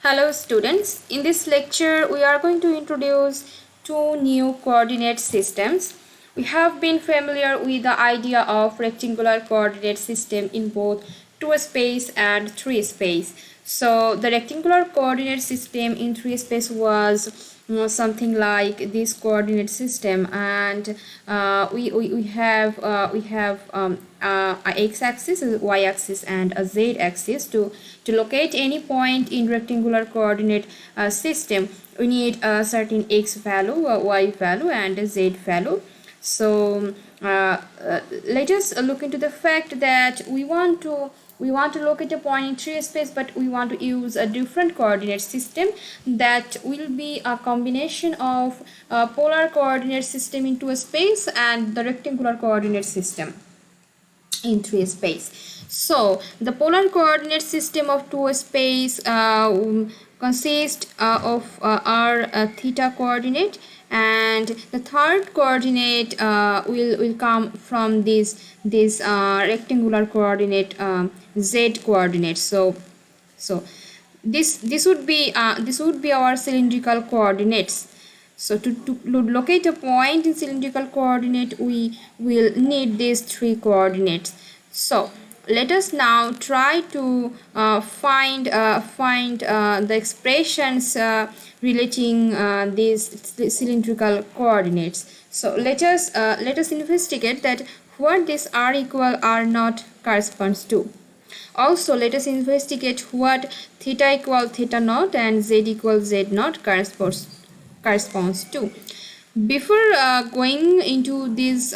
Hello students, in this lecture we are going to introduce two new coordinate systems. We have been familiar with the idea of rectangular coordinate system in both 2 space and 3 space. So the rectangular coordinate system in 3 space was something like this coordinate system, and we have a x-axis, a y-axis, and a z-axis. To locate any point in rectangular coordinate system, we need a certain x value, a y value, and a z value. So let us look into the fact that we want to locate a point in 3 space, but we want to use a different coordinate system that will be a combination of polar coordinate system in 2 space and the rectangular coordinate system in 3 space. So the polar coordinate system of 2 space consists of our theta coordinate, and the third coordinate will come from this rectangular coordinate, z coordinate. So this would be our cylindrical coordinates. So to locate a point in cylindrical coordinate, we will need these three coordinates. So let us now try to find the expressions relating these cylindrical coordinates. So let us investigate that what this r equal r naught corresponds to. Also, let us investigate what theta equal theta naught and z equal z naught corresponds to. Before going into these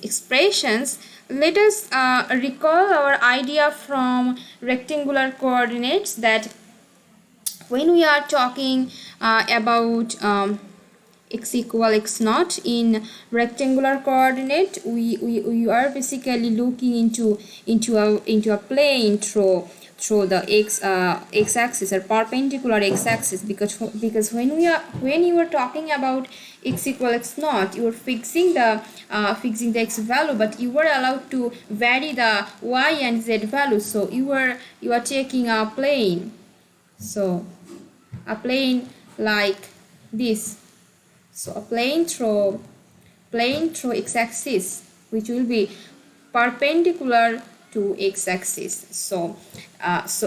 expressions, let us recall our idea from rectangular coordinates, that when we are talking about x equal x naught in rectangular coordinate, we are basically looking into a plane through the x-axis or perpendicular x-axis, because when you are talking about x equal x naught, you are fixing the x value, but you were allowed to vary the y and z value. So you are taking a plane, so a plane like this. So a plane through x-axis, which will be perpendicular to x-axis. So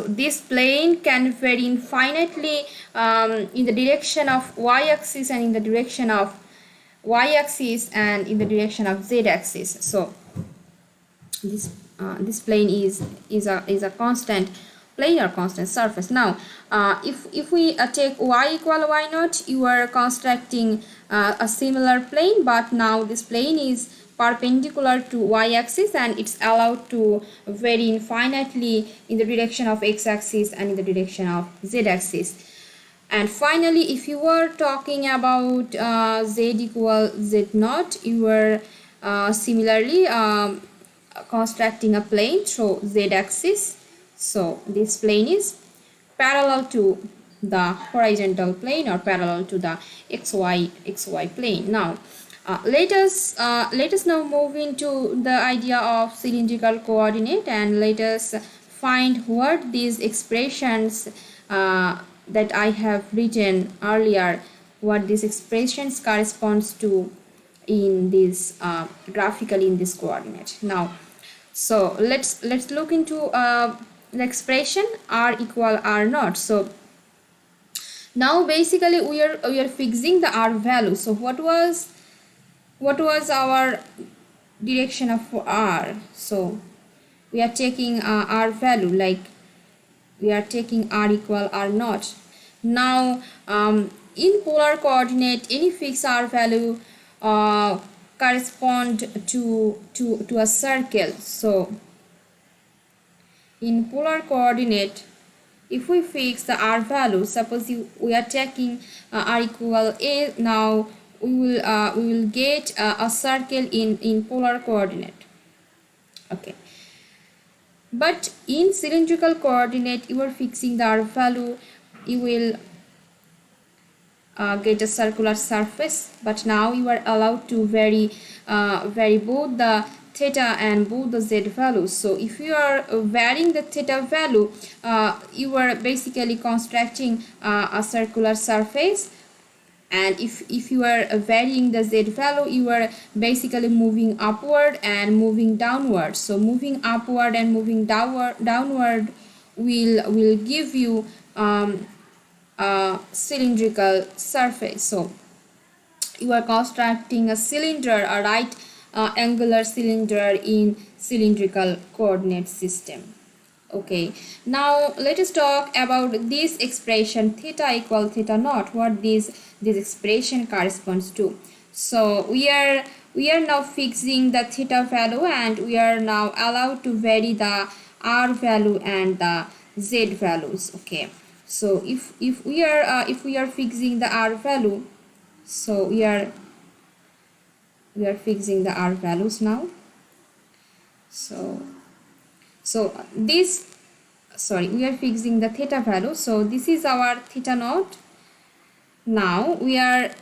this plane can vary infinitely in the direction of y-axis and in the direction of y-axis and in the direction of z-axis. So this plane is a constant plane or constant surface. Now if we take y equal y naught, you are constructing a similar plane, but now this plane is perpendicular to y-axis and it's allowed to vary infinitely in the direction of x-axis and in the direction of z-axis. And finally, if you were talking about z equal z naught, you were similarly constructing a plane through z-axis. So this plane is parallel to the horizontal plane or parallel to the xy plane. Now let us now move into the idea of cylindrical coordinate, and let us find what these expressions that I have written earlier, what these expressions corresponds to in this graphically in this coordinate. Now so let's look into the expression r equal r naught. So now basically we are fixing the r value. So what was our direction of r? So we are taking r value, like we are taking r equal r naught. Now in polar coordinate, any fixed r value correspond to a circle. So in polar coordinate, if we fix the r value, suppose we are taking r equal a, now we will get a circle in polar coordinate. Okay, but in cylindrical coordinate, you are fixing the r value, you will get a circular surface, but now you are allowed to vary both the theta and both the z values. So if you are varying the theta value, you are basically constructing a circular surface, and if you are varying the z value, you are basically moving upward and moving downward. So moving upward and moving downward will give you a cylindrical surface. So you are constructing a cylinder, a right angular cylinder in cylindrical coordinate system. Okay, now let us talk about this expression theta equal theta naught, what this expression corresponds to. So we are now fixing the theta value, and we are now allowed to vary the r value and the z values. Okay, so if we are fixing the r value, so we are fixing the r values now. We are fixing the theta value. So this is our theta naught. Now we are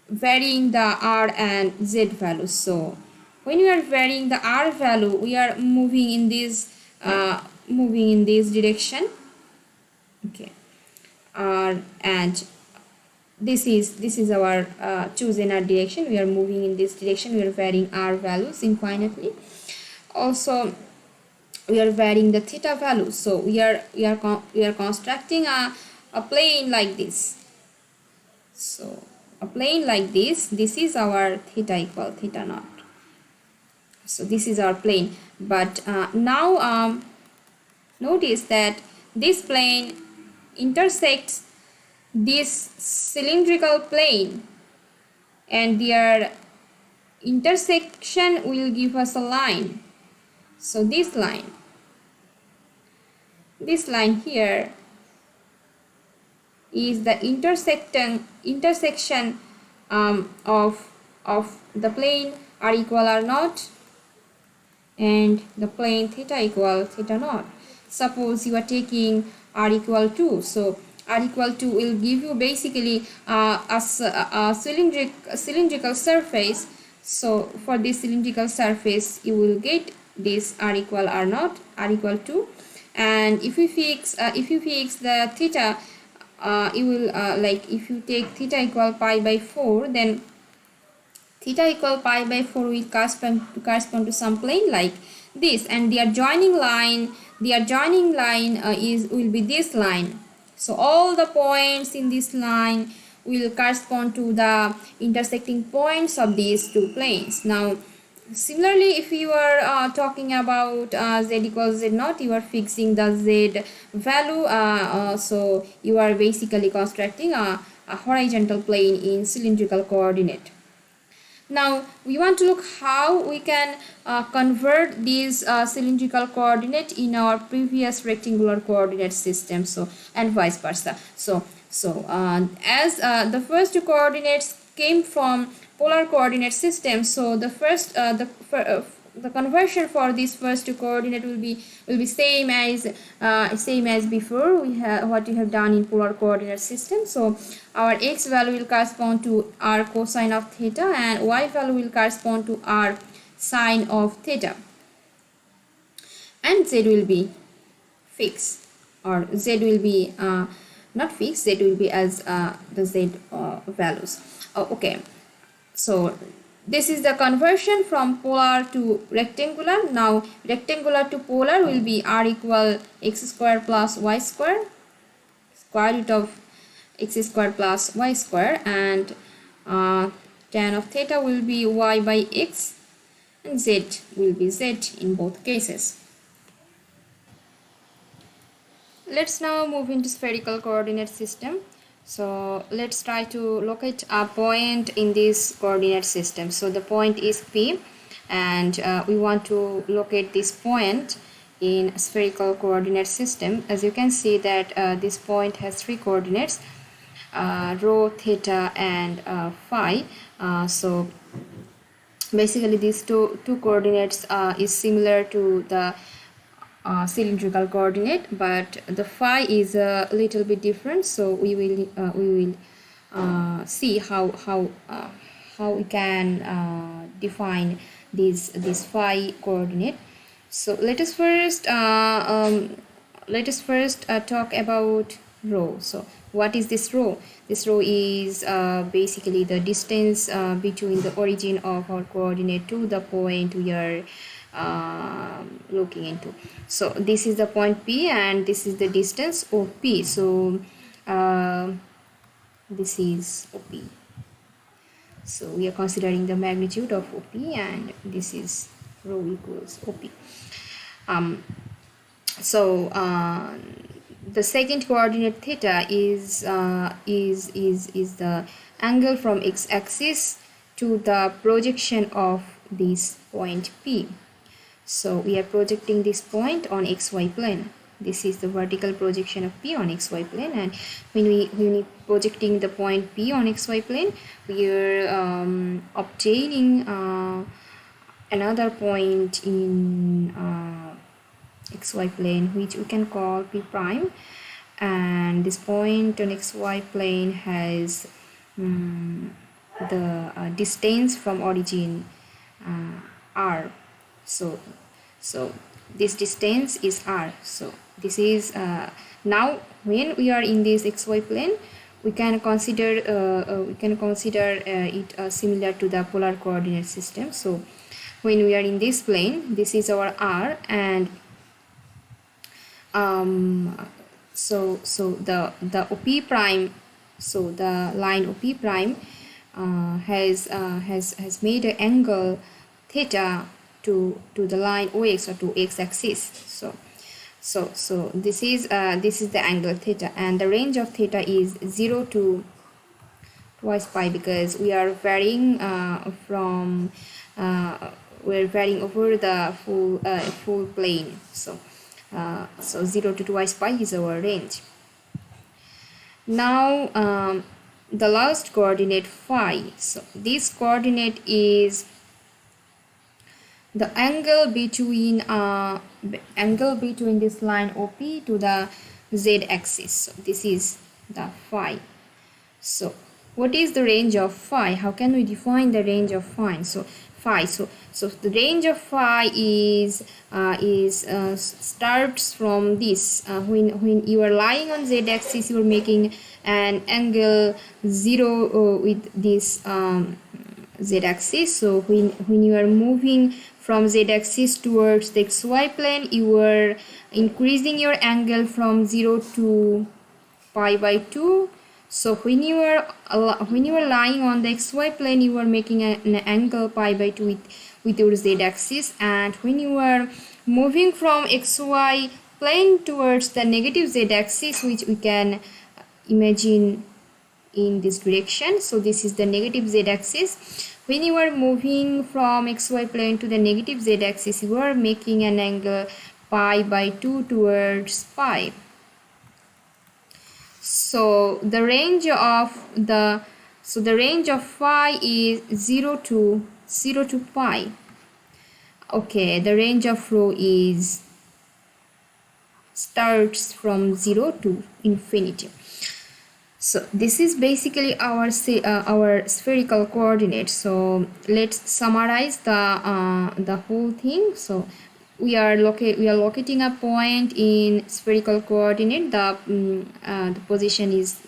varying the r and z values. So when we are varying the r value, we are moving in this direction. Okay, and this is our chosen r direction. We are moving in this direction. We are varying r values infinitely. Also we are varying the theta value. So we are constructing a plane like this. So a plane like this is our theta equal theta naught. So this is our plane. But now notice that this plane intersects this cylindrical plane, and their intersection will give us a line. So this line here is the intersection of the plane r equal r naught and the plane theta equal theta naught. Suppose you are taking r equal 2. So r equal 2 will give you basically a cylindrical surface. So for this cylindrical surface, you will get this r equal r naught, r equal 2. And if you fix the theta, you will if you take theta equal pi by 4, then theta equal pi by 4 will correspond to some plane like this, and their joining line will be this line. So all the points in this line will correspond to the intersecting points of these two planes. Now similarly, if you are talking about z equals z naught, you are fixing the z value. So you are basically constructing a horizontal plane in cylindrical coordinate. Now we want to look how we can convert these cylindrical coordinate in our previous rectangular coordinate system, so and vice versa. So as the first two coordinates came from polar coordinate system, so the first the conversion for this first two coordinate will be same as before what we have done in polar coordinate system. So our x value will correspond to r cosine of theta, and y value will correspond to r sine of theta, and z will be fixed, or z will be not fixed, z will be as the z values. Okay, so this is the conversion from polar to rectangular. Now rectangular to polar will be r equal x square plus y square, square root of x square plus y square, and tan of theta will be y by x, and z will be z in both cases. Let's now move into spherical coordinate system. So let's try to locate a point in this coordinate system. So the point is P, and we want to locate this point in spherical coordinate system. As you can see that this point has three coordinates, rho, theta, and phi. So basically these two coordinates is similar to the cylindrical coordinate, but the phi is a little bit different. So we will see how we can define this phi coordinate. So let us first talk about rho. So what is this rho? This rho is basically the distance between the origin of our coordinate to the point we are looking into. So this is the point P and this is the distance OP. So this is OP. So we are considering the magnitude of OP and this is rho equals OP. The second coordinate theta is the angle from x-axis to the projection of this point P. So we are projecting this point on xy plane. This is the vertical projection of P on xy plane, and when we projecting the point P on xy plane, we are obtaining another point in xy plane which we can call P prime, and this point on xy plane has the distance from origin r. So this distance is r. So this is now when we are in this xy plane, we can consider it similar to the polar coordinate system. So when we are in this plane, this is our r, and so the OP prime, so the line OP prime has made an angle theta to the line OX, or to x-axis. So this is the angle theta, and the range of theta is 0 to twice pi, because we are varying we're varying over the full plane. So 0 to twice pi is our range. Now the last coordinate phi. So this coordinate is the angle between this line OP to the z-axis. So this is the phi. So what is the range of phi? How can we define the range of phi? So the range of phi is starts from this. When you are lying on z-axis, you are making an angle 0 with this z-axis. So when you are moving from z-axis towards the xy plane, you are increasing your angle from 0 to pi by 2. So when you are lying on the xy plane, you are making an angle pi by 2 with your z-axis, and when you are moving from xy plane towards the negative z-axis, which we can imagine in this direction. So this is the negative z-axis. When you are moving from xy plane to the negative z-axis, you are making an angle pi by 2 towards pi. So the range of phi is 0 to pi. Okay, the range of rho is starts from 0 to infinity. So this is basically our spherical coordinate. So let's summarize the whole thing. So we are locating a point in spherical coordinate. The position is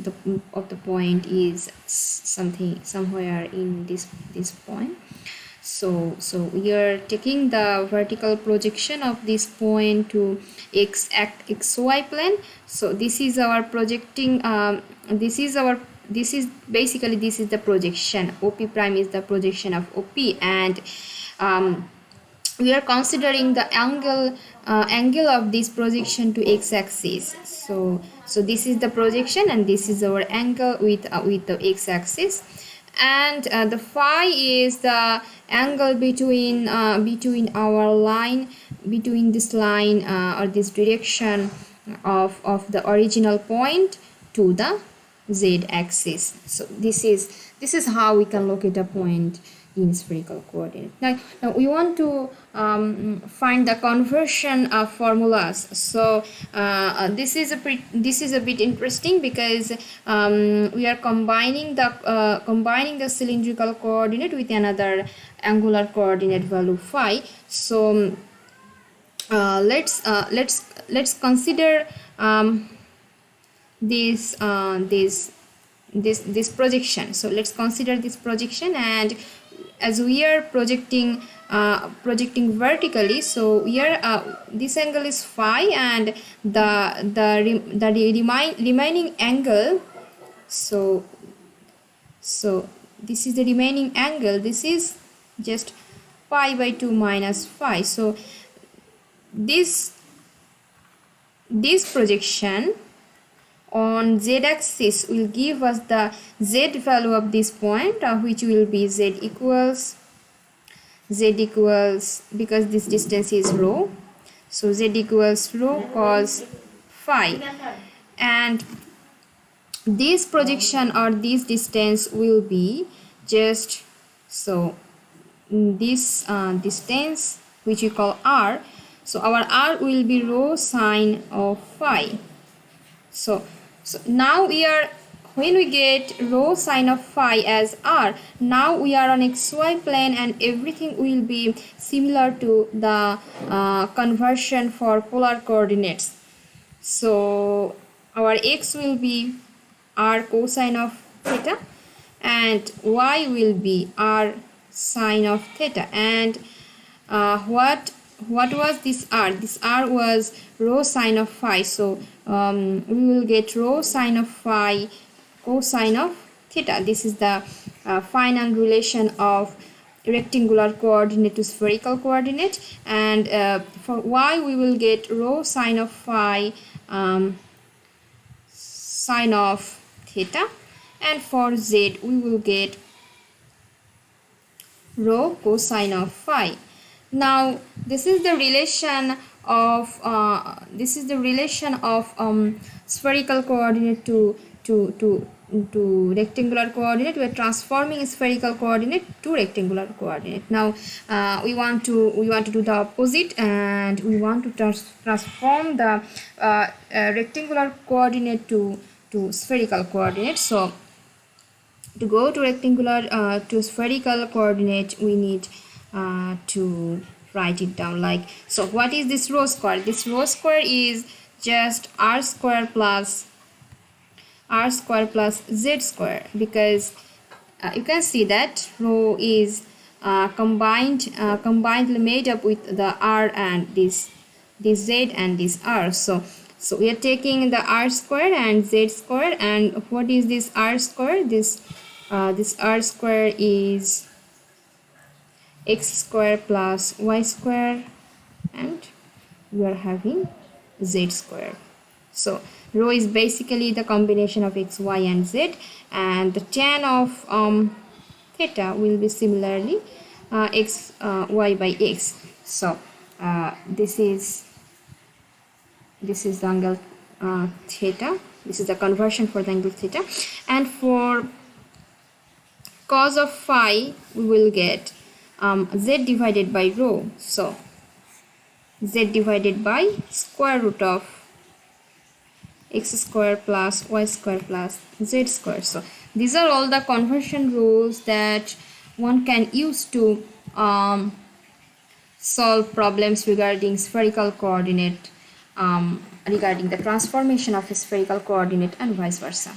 of the point is somewhere in this point. So we are taking the vertical projection of this point to xy plane. So this is our projecting. This is the projection. OP prime is the projection of OP, and we are considering the angle of this projection to x-axis. So this is the projection, and this is our angle with the x-axis, and the phi is the angle between our line, between this line or this direction of the original point to the z-axis. So this is how we can locate a point in spherical coordinate. Now we want to find the conversion formulas. So this is a bit interesting because we are combining the cylindrical coordinate with another angular coordinate value phi. So let's consider this projection. So let's consider this projection, and as we are projecting vertically, so here this angle is phi, and the remaining angle, so this is the remaining angle, this is just pi by 2 minus phi. So this projection on z-axis will give us the z value of this point, which will be z equals, because this distance is rho, so z equals rho cos phi, and this projection or this distance will be just, so this distance which we call r, so our r will be rho sine of phi. So now when we get rho sine of phi as r, now we are on xy plane, and everything will be similar to the conversion for polar coordinates. So our x will be r cosine of theta, and y will be r sine of theta, and what was this r? This r was rho sine of phi, so we will get rho sine of phi cosine of theta. This is the final relation of rectangular coordinate to spherical coordinate, and for y we will get rho sine of phi sine of theta, and for z we will get rho cosine of phi. Now this is the relation of spherical coordinate to rectangular coordinate. We are transforming spherical coordinate to rectangular coordinate. Now we want to do the opposite, and we want to transform the rectangular coordinate to spherical coordinate. So to go to rectangular to spherical coordinate, we need to write it down like so. What is this rho square? This rho square is just r square plus z square, because you can see that rho is combinedly made up with the r and this z and this r. So we are taking the r square and z square, and what is this r square? This r square is x square plus y square, and we are having z square. So rho is basically the combination of x, y and z, and the tan of theta will be similarly x y by x. So this is the angle theta. This is the conversion for the angle theta, and for cos of phi we will get z divided by rho. So z divided by square root of x square plus y square plus z square. So these are all the conversion rules that one can use to solve problems regarding spherical coordinate, regarding the transformation of a spherical coordinate and vice versa.